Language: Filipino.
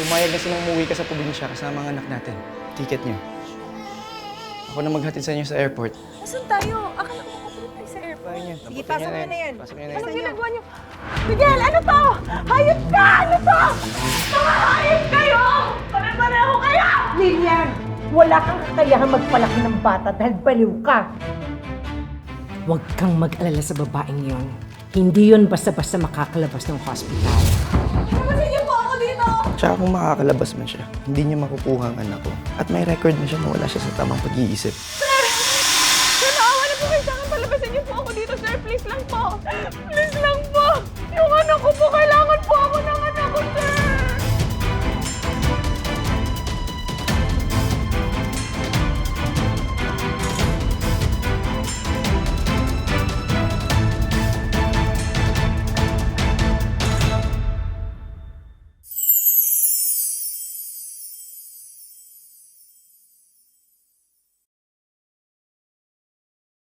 Pumayag na silang umuwi ka sa probinsya kasama ang anak natin. Ticket niyo. Ako na maghatid sa inyo sa airport. Asan tayo? Akala ko makapunta tayo sa airport. Sige, pasok nyo na yan. Pasok niyo na Anong yan. ginagawa niyo? Miguel, ano to? Hayop ka! Ano to? Mga hayop kayo! Pare-pareho kayo! Lilian, wala kang kakayahan magpalaki ng bata dahil baliw ka. Huwag kang mag-alala sa babaeng yon. Hindi yon basta-basta makakalabas ng hospital. Palabasin niyo po ako dito! Tsaka kung makakalabas man siya, hindi niya makukuha ang anak ko. At may record na siya na wala siya sa tamang pag-iisip. Sir, naawa na po kayo sa akin. Palabasin niyo po ako dito, sir. Please lang po. Please lang po. Yung anak ko po kailangan